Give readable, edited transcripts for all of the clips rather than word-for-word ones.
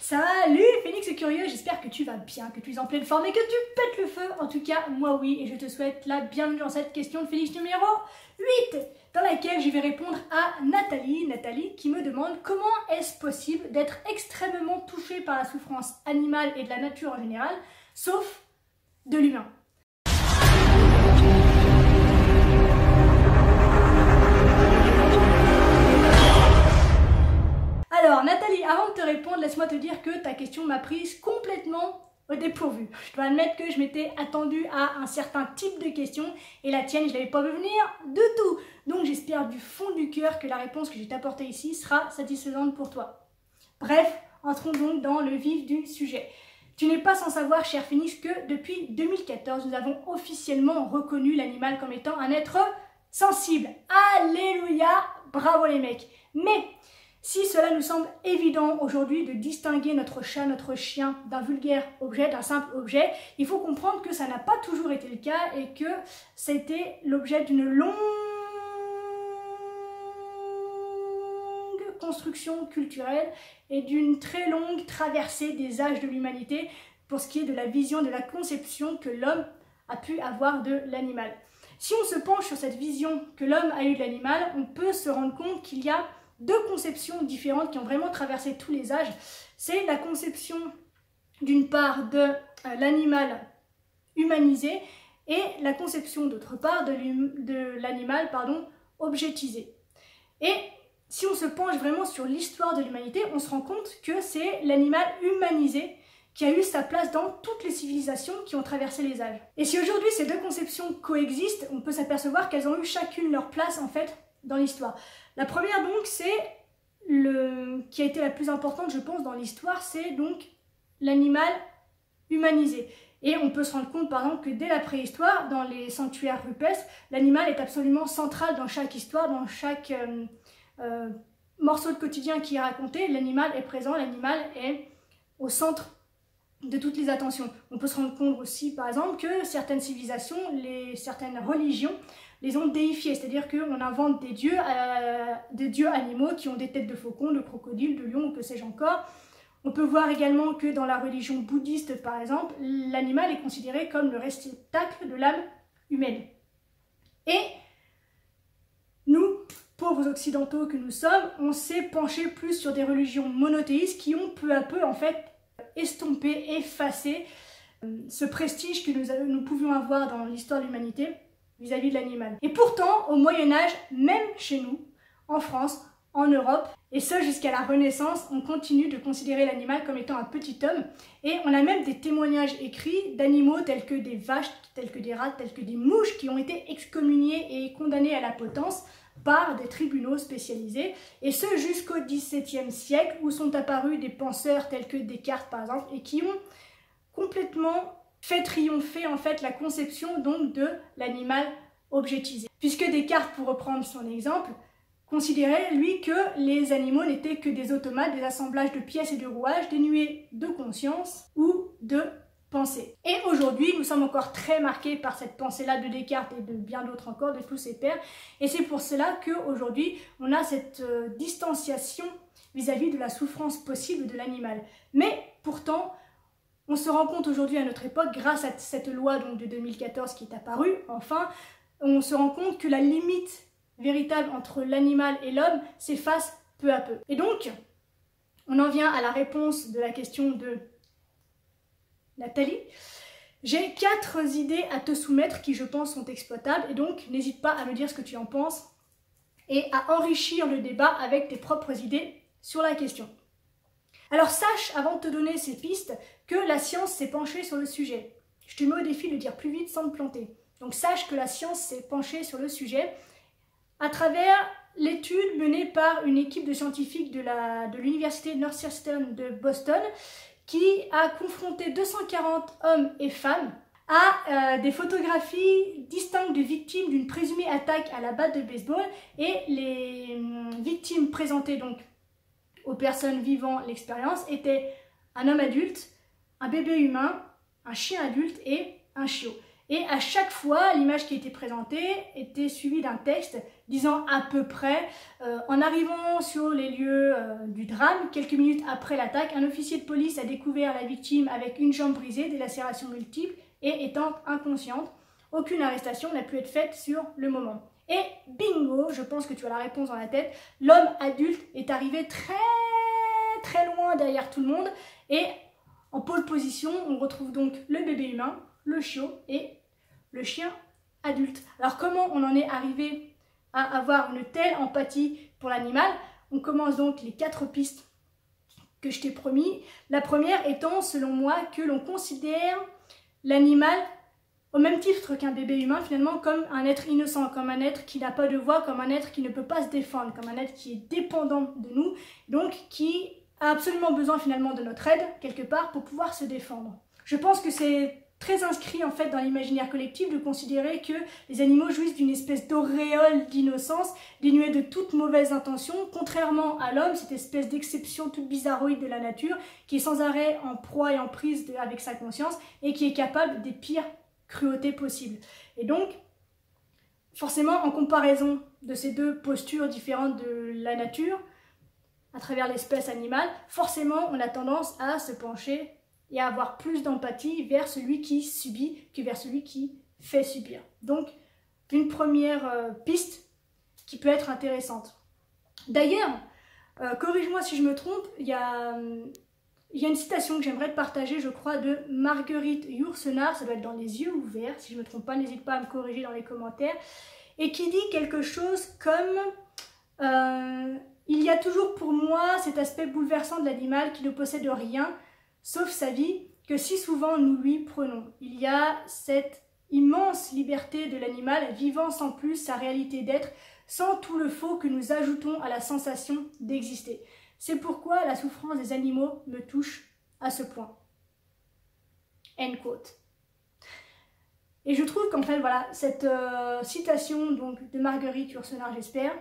Salut Phénix Curieux, j'espère que tu vas bien, que tu es en pleine forme et que tu pètes le feu. En tout cas, moi oui, et je te souhaite la bienvenue dans cette question de Phénix numéro 8, dans laquelle je vais répondre à Nathalie qui me demande comment est-ce possible d'être extrêmement touché par la souffrance animale et de la nature en général, sauf de l'humain. Alors Nathalie, avant de te répondre, laisse-moi te dire que ta question m'a prise complètement au dépourvu. Je dois admettre que je m'étais attendue à un certain type de question et la tienne, je ne l'avais pas vu venir du tout. Donc j'espère du fond du cœur que la réponse que je vais t'apporter ici sera satisfaisante pour toi. Bref, entrons donc dans le vif du sujet. Tu n'es pas sans savoir, cher Phénix, que depuis 2014, nous avons officiellement reconnu l'animal comme étant un être sensible. Alléluia, bravo les mecs. Mais si cela nous semble évident aujourd'hui de distinguer notre chat, notre chien d'un vulgaire objet, d'un simple objet, il faut comprendre que ça n'a pas toujours été le cas et que c'était l'objet d'une longue construction culturelle et d'une très longue traversée des âges de l'humanité pour ce qui est de la vision, de la conception que l'homme a pu avoir de l'animal. Si on se penche sur cette vision que l'homme a eue de l'animal, on peut se rendre compte qu'il y a deux conceptions différentes qui ont vraiment traversé tous les âges. C'est la conception d'une part de l'animal humanisé et la conception d'autre part de l'animal objetisé. Et si on se penche vraiment sur l'histoire de l'humanité, on se rend compte que c'est l'animal humanisé qui a eu sa place dans toutes les civilisations qui ont traversé les âges. Et si aujourd'hui ces deux conceptions coexistent, on peut s'apercevoir qu'elles ont eu chacune leur place en fait dans l'histoire. La première donc, qui a été la plus importante je pense dans l'histoire, c'est donc l'animal humanisé. Et on peut se rendre compte par exemple que dès la préhistoire, dans les sanctuaires rupestres, l'animal est absolument central dans chaque histoire, dans chaque morceau de quotidien qui est raconté, l'animal est présent, l'animal est au centre de toutes les attentions. On peut se rendre compte aussi par exemple que certaines civilisations, certaines religions les ont déifiés, c'est-à-dire qu'on invente des dieux animaux qui ont des têtes de faucon, de crocodile, de lion ou que sais-je encore. On peut voir également que dans la religion bouddhiste par exemple, l'animal est considéré comme le réceptacle de l'âme humaine. Et nous, pauvres occidentaux que nous sommes, on s'est penché plus sur des religions monothéistes qui ont peu à peu en fait estompé, effacé ce prestige que nous pouvions avoir dans l'histoire de l'humanité vis-à-vis de l'animal. Et pourtant, au Moyen-Âge, même chez nous, en France, en Europe, et ce jusqu'à la Renaissance, on continue de considérer l'animal comme étant un petit homme, et on a même des témoignages écrits d'animaux tels que des vaches, tels que des rats, tels que des mouches qui ont été excommuniés et condamnés à la potence par des tribunaux spécialisés, et ce jusqu'au XVIIe siècle où sont apparus des penseurs tels que Descartes par exemple, et qui ont complètement fait triompher en fait la conception donc de l'animal objetisé. Puisque Descartes, pour reprendre son exemple, considérait lui que les animaux n'étaient que des automates, des assemblages de pièces et de rouages dénués de conscience ou de pensée. Et aujourd'hui, nous sommes encore très marqués par cette pensée-là de Descartes et de bien d'autres encore, de tous ses pairs. Et c'est pour cela qu'aujourd'hui, on a cette distanciation vis-à-vis de la souffrance possible de l'animal. Mais pourtant, on se rend compte aujourd'hui à notre époque, grâce à cette loi donc, de 2014 qui est apparue, enfin, on se rend compte que la limite véritable entre l'animal et l'homme s'efface peu à peu. Et donc, on en vient à la réponse de la question de Nathalie. J'ai 4 idées à te soumettre qui je pense sont exploitables et donc n'hésite pas à me dire ce que tu en penses et à enrichir le débat avec tes propres idées sur la question. Alors sache, avant de te donner ces pistes, que la science s'est penchée sur le sujet. Je te mets au défi de dire plus vite sans te planter. Donc sache que la science s'est penchée sur le sujet à travers l'étude menée par une équipe de scientifiques de l'université Northwestern de Boston qui a confronté 240 hommes et femmes à des photographies distinctes de victimes d'une présumée attaque à la batte de baseball et les victimes présentées donc aux personnes vivant l'expérience étaient un homme adulte, un bébé humain, un chien adulte et un chiot. Et à chaque fois, l'image qui était présentée était suivie d'un texte disant à peu près en arrivant sur les lieux du drame, quelques minutes après l'attaque, un officier de police a découvert la victime avec une jambe brisée, des lacérations multiples et étant inconsciente. Aucune arrestation n'a pu être faite sur le moment. Et bingo, je pense que tu as la réponse dans la tête, l'homme adulte est arrivé très loin derrière tout le monde et en pole position, on retrouve donc le bébé humain, le chiot et le chien adulte. Alors comment on en est arrivé à avoir une telle empathie pour l'animal? On commence donc les 4 pistes que je t'ai promis. La première étant, selon moi, que l'on considère l'animal au même titre qu'un bébé humain, finalement, comme un être innocent, comme un être qui n'a pas de voix, comme un être qui ne peut pas se défendre, comme un être qui est dépendant de nous, donc qui a absolument besoin finalement de notre aide, quelque part, pour pouvoir se défendre. Je pense que c'est très inscrit en fait dans l'imaginaire collectif de considérer que les animaux jouissent d'une espèce d'auréole d'innocence, dénuée de toute mauvaise intention, contrairement à l'homme, cette espèce d'exception toute bizarroïde de la nature, qui est sans arrêt en proie et en prise avec sa conscience, et qui est capable des pires cruautés possibles. Et donc, forcément, en comparaison de ces deux postures différentes de la nature, à travers l'espèce animale, forcément, on a tendance à se pencher et à avoir plus d'empathie vers celui qui subit que vers celui qui fait subir. Donc, une première piste qui peut être intéressante. D'ailleurs, corrige-moi si je me trompe, il y a une citation que j'aimerais te partager, je crois, de Marguerite Yourcenar, ça doit être dans Les yeux ouverts, si je ne me trompe pas, n'hésite pas à me corriger dans les commentaires, et qui dit quelque chose comme il y a toujours pour moi cet aspect bouleversant de l'animal qui ne possède rien, sauf sa vie, que si souvent nous lui prenons. Il y a cette immense liberté de l'animal vivant sans plus sa réalité d'être, sans tout le faux que nous ajoutons à la sensation d'exister. C'est pourquoi la souffrance des animaux me touche à ce point. End quote. Et je trouve qu'en fait, voilà, cette citation donc, de Marguerite Yourcenar, j'espère,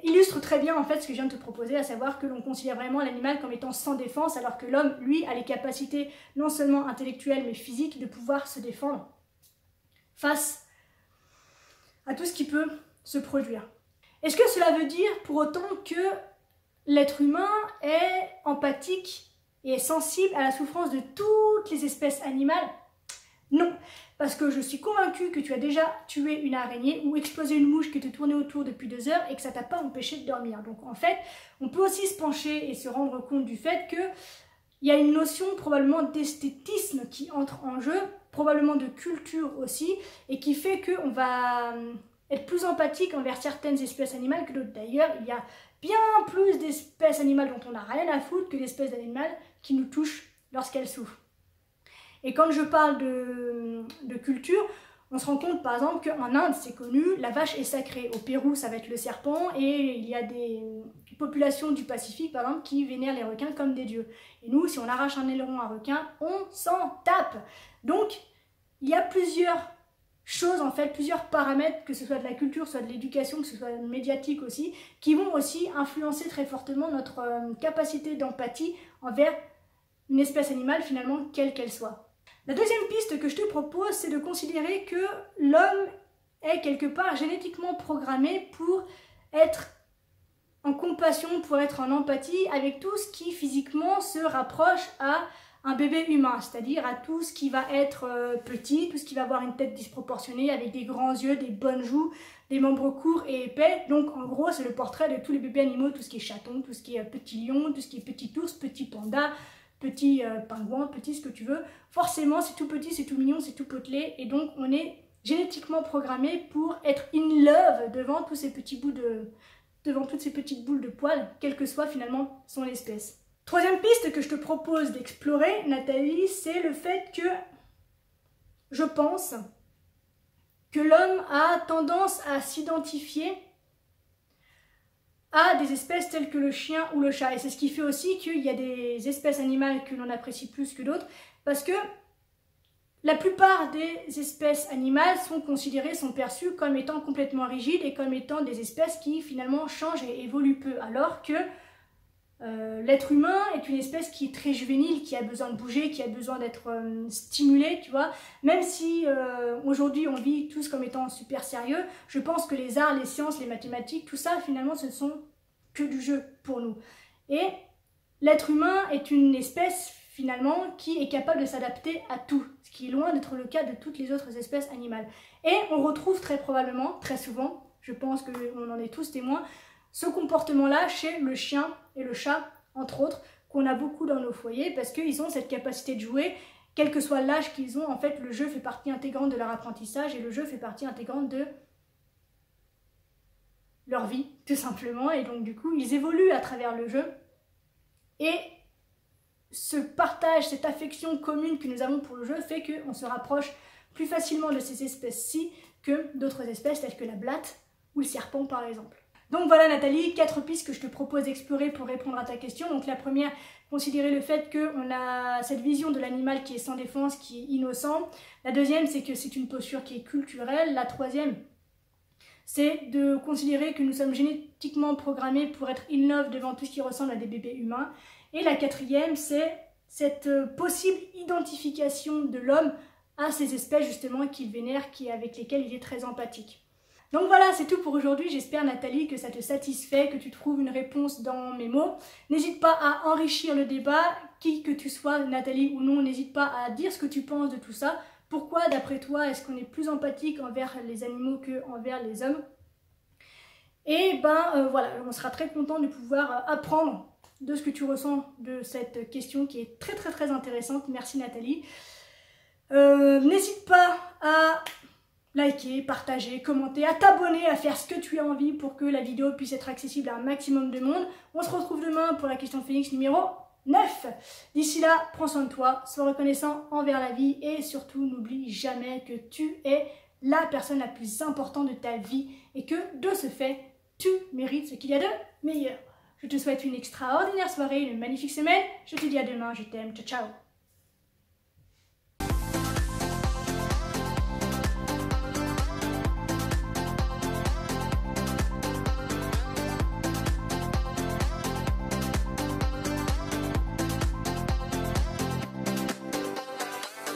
illustre très bien en fait ce que je viens de te proposer, à savoir que l'on considère vraiment l'animal comme étant sans défense, alors que l'homme, lui, a les capacités non seulement intellectuelles mais physiques de pouvoir se défendre face à tout ce qui peut se produire. Est-ce que cela veut dire pour autant que l'être humain est empathique et est sensible à la souffrance de toutes les espèces animales? Non, parce que je suis convaincue que tu as déjà tué une araignée ou explosé une mouche qui te tournait autour depuis 2 heures et que ça t'a pas empêché de dormir. Donc en fait, on peut aussi se pencher et se rendre compte du fait qu'il y a une notion probablement d'esthétisme qui entre en jeu, probablement de culture aussi, et qui fait qu'on va être plus empathique envers certaines espèces animales que d'autres. D'ailleurs, il y a bien plus d'espèces animales dont on n'a rien à foutre que d'espèces animales qui nous touchent lorsqu'elles souffrent. Et quand je parle de culture, on se rend compte par exemple qu'en Inde, c'est connu, la vache est sacrée. Au Pérou, ça va être le serpent, et il y a des populations du Pacifique par exemple qui vénèrent les requins comme des dieux. Et nous, si on arrache un aileron à un requin, on s'en tape. Donc, il y a plusieurs choses en fait, plusieurs paramètres, que ce soit de la culture, soit de l'éducation, que ce soit médiatique aussi, qui vont aussi influencer très fortement notre capacité d'empathie envers une espèce animale finalement, quelle qu'elle soit. La deuxième piste que je te propose, c'est de considérer que l'homme est quelque part génétiquement programmé pour être en compassion, pour être en empathie avec tout ce qui physiquement se rapproche à un bébé humain, c'est-à-dire à tout ce qui va être petit, tout ce qui va avoir une tête disproportionnée avec des grands yeux, des bonnes joues, des membres courts et épais. Donc en gros, c'est le portrait de tous les bébés animaux, tout ce qui est chaton, tout ce qui est petit lion, tout ce qui est petit ours, petit panda, petit pingouin, petit ce que tu veux. Forcément, c'est tout petit, c'est tout mignon, c'est tout potelé, et donc on est génétiquement programmé pour être in love devant tous ces petits bouts devant toutes ces petites boules de poils, quelle que soit finalement son espèce. Troisième piste que je te propose d'explorer, Nathalie, c'est le fait que je pense que l'homme a tendance à s'identifier à des espèces telles que le chien ou le chat. Et c'est ce qui fait aussi qu'il y a des espèces animales que l'on apprécie plus que d'autres, parce que la plupart des espèces animales sont considérées, sont perçues comme étant complètement rigides et comme étant des espèces qui finalement changent et évoluent peu, alors que L'être humain est une espèce qui est très juvénile, qui a besoin de bouger, qui a besoin d'être stimulé, tu vois. Même si aujourd'hui on vit tous comme étant super sérieux, je pense que les arts, les sciences, les mathématiques, tout ça finalement ce sont que du jeu pour nous. Et l'être humain est une espèce finalement qui est capable de s'adapter à tout, ce qui est loin d'être le cas de toutes les autres espèces animales. Et on retrouve très probablement, très souvent, je pense qu'on en est tous témoins, ce comportement-là chez le chien et le chat, entre autres, qu'on a beaucoup dans nos foyers parce qu'ils ont cette capacité de jouer, quel que soit l'âge qu'ils ont. En fait, le jeu fait partie intégrante de leur apprentissage et le jeu fait partie intégrante de leur vie, tout simplement. Et donc, du coup, ils évoluent à travers le jeu. Et ce partage, cette affection commune que nous avons pour le jeu fait qu'on se rapproche plus facilement de ces espèces-ci que d'autres espèces telles que la blatte ou le serpent, par exemple. Donc voilà Nathalie, 4 pistes que je te propose d'explorer pour répondre à ta question. Donc la première, considérer le fait qu'on a cette vision de l'animal qui est sans défense, qui est innocent. La deuxième, c'est que c'est une posture qui est culturelle. La troisième, c'est de considérer que nous sommes génétiquement programmés pour être in love devant tout ce qui ressemble à des bébés humains. Et la quatrième, c'est cette possible identification de l'homme à ces espèces justement qu'il vénère, avec lesquelles il est très empathique. Donc voilà, c'est tout pour aujourd'hui. J'espère Nathalie que ça te satisfait, que tu trouves une réponse dans mes mots. N'hésite pas à enrichir le débat, qui que tu sois, Nathalie ou non, n'hésite pas à dire ce que tu penses de tout ça. Pourquoi, d'après toi, est-ce qu'on est plus empathique envers les animaux qu'envers les hommes? Et voilà, on sera très content de pouvoir apprendre de ce que tu ressens de cette question qui est très très très intéressante. Merci Nathalie. N'hésite pas à liker, partager, commenter, à t'abonner, à faire ce que tu as envie pour que la vidéo puisse être accessible à un maximum de monde. On se retrouve demain pour la question Phoenix numéro 9. D'ici là, prends soin de toi, sois reconnaissant envers la vie et surtout n'oublie jamais que tu es la personne la plus importante de ta vie et que de ce fait, tu mérites ce qu'il y a de meilleur. Je te souhaite une extraordinaire soirée, une magnifique semaine. Je te dis à demain, je t'aime, ciao ciao.